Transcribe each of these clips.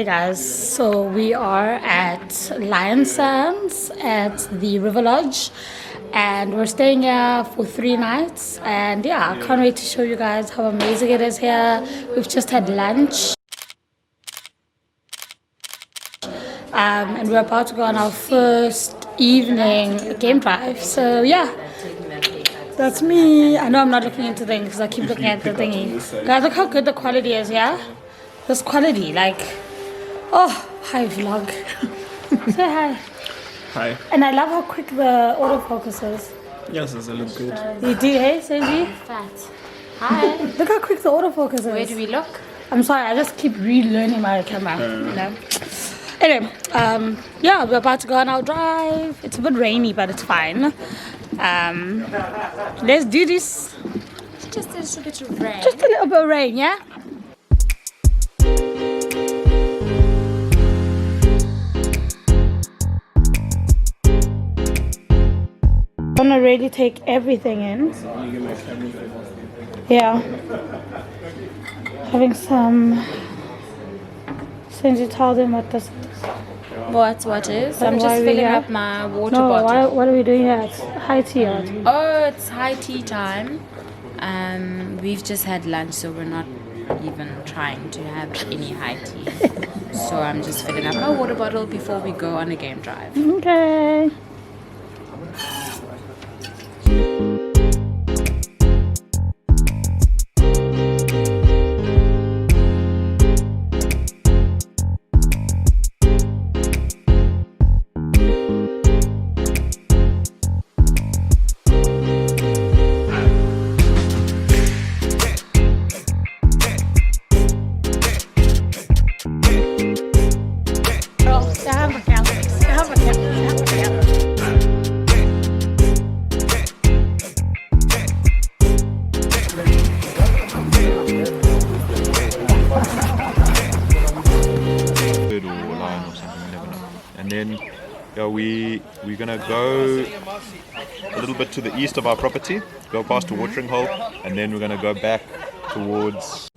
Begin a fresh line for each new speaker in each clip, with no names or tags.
Hey guys, so we are at SANDS at the River Lodge and we're staying here for 3 nights, and yeah, I can't wait to show you guys how amazing it is here. We've just had lunch and we're about to go on our first evening game drive, so yeah, that's me. I know I'm not looking into things because I keep looking at the thingy. Guys, look how good the quality is, yeah? This quality, like, oh, hi vlog. Say hi.
Hi.
And I love how quick the autofocus is.
Yes, does it look good?
You do, hey, Sanji?
Fat. Hi.
Look how quick the autofocus is.
Where do we look?
I'm sorry, I just keep relearning my camera, you know. Anyway, yeah, we're about to go on our drive. It's a bit rainy, but it's fine. Let's do this.
Just a little bit of rain.
Just a little bit of rain, yeah? I'm gonna really take everything in. Yeah. Having some. Since you told them what this is.
What is? I'm just filling up my water bottle.
What are we doing here? It's high tea.
Oh, it's high tea time. We've just had lunch, so we're not even trying to have any high tea. So I'm just filling up my water bottle before we go on a game drive.
Okay.
Yeah, we're gonna go a little bit to the east of our property, go past a watering hole, and then we're gonna go back towards.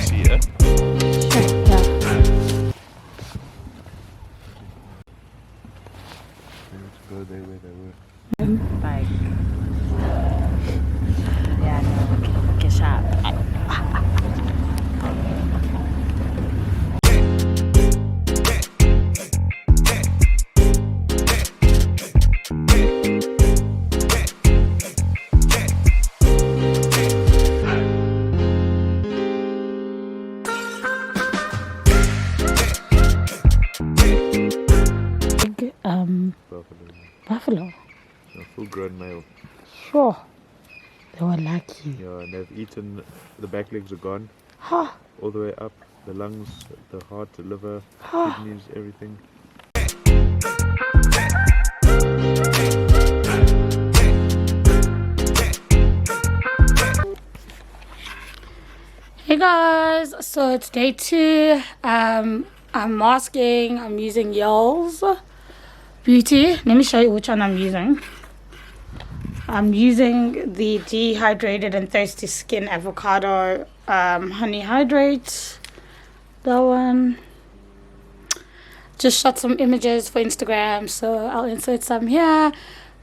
See ya. Go there where they were.
Like, yeah, no, get sharp.
Buffalo.
A full-grown male.
Sure. They were lucky.
Yeah, and they've eaten. The back legs are gone.
Huh.
All the way up. The lungs, the heart, the liver, kidneys, everything.
Hey guys, so it's day 2. I'm masking. I'm using Yale's Beauty. Let me show you which one I'm using. I'm using the Dehydrated and Thirsty Skin Avocado Honey Hydrate. That one. Just shot some images for Instagram, so I'll insert some here.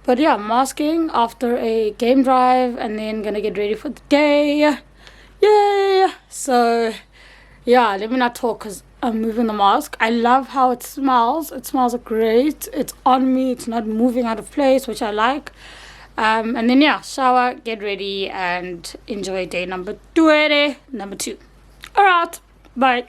But yeah, masking after a game drive and then gonna get ready for the day. Yay! So yeah, let me not talk because I'm moving the mask. I love how it smells. It smells great. It's on me. It's not moving out of place, which I like. And then yeah, shower, get ready, and enjoy day number 2. Alright, bye.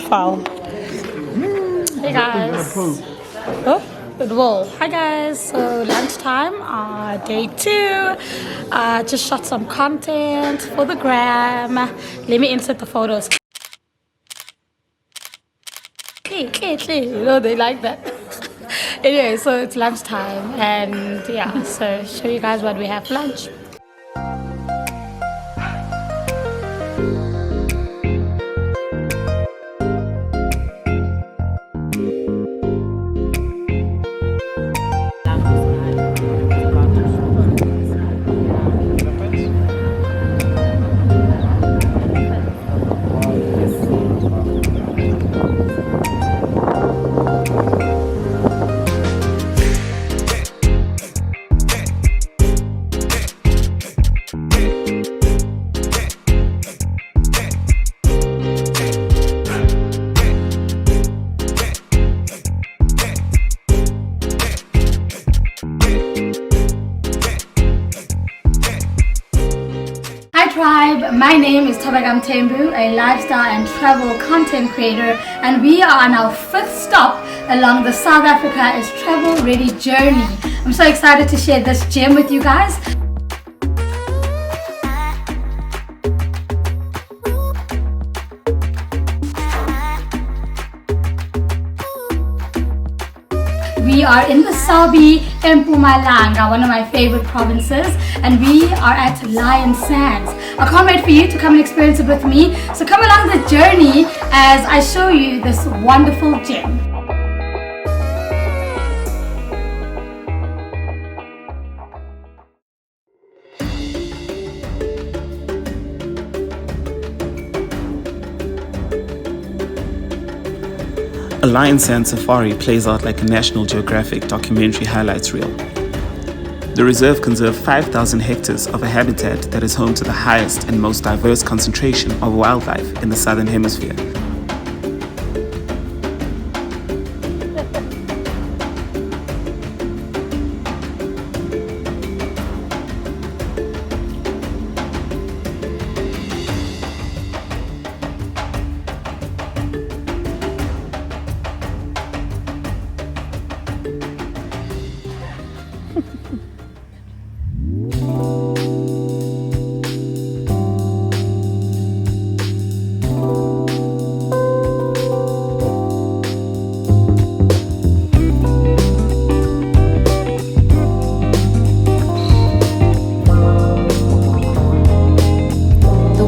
foul. Hey guys. Oh, it will. Hi guys. So lunchtime, day 2. Just shot some content for the gram. Let me insert the photos. You know they like that. Anyway, so it's lunchtime, and yeah, so show you guys what we have for lunch. Tribe, my name is Thobeka.Mthembu, a lifestyle and travel content creator, and we are on our 5th stop along the South Africa is Travel Ready journey. I'm so excited to share this gem with you guys. We are in the Thobi, Mpumalanga, one of my favorite provinces, and we are at SANDS. I can't wait for you to come and experience it with me. So come along the journey as I show you this wonderful gem.
A lion sand safari plays out like a National Geographic documentary highlights reel. The reserve conserves 5,000 hectares of a habitat that is home to the highest and most diverse concentration of wildlife in the Southern Hemisphere.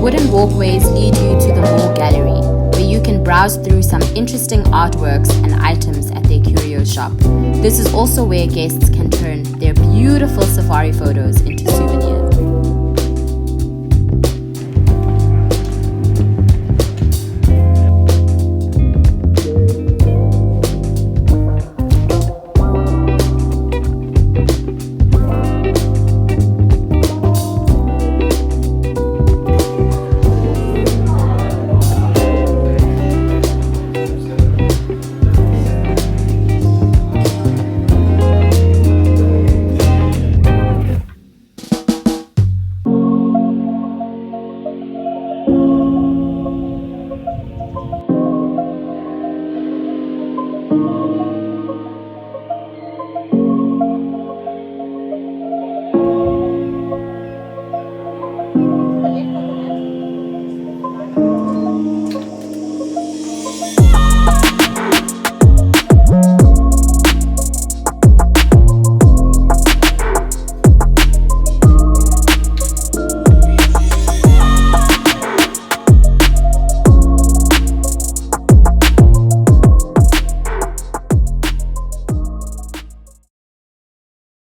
Wooden walkways lead you to the mall gallery, where you can browse through some interesting artworks and items at their curio shop. This is also where guests can turn their beautiful safari photos into souvenirs.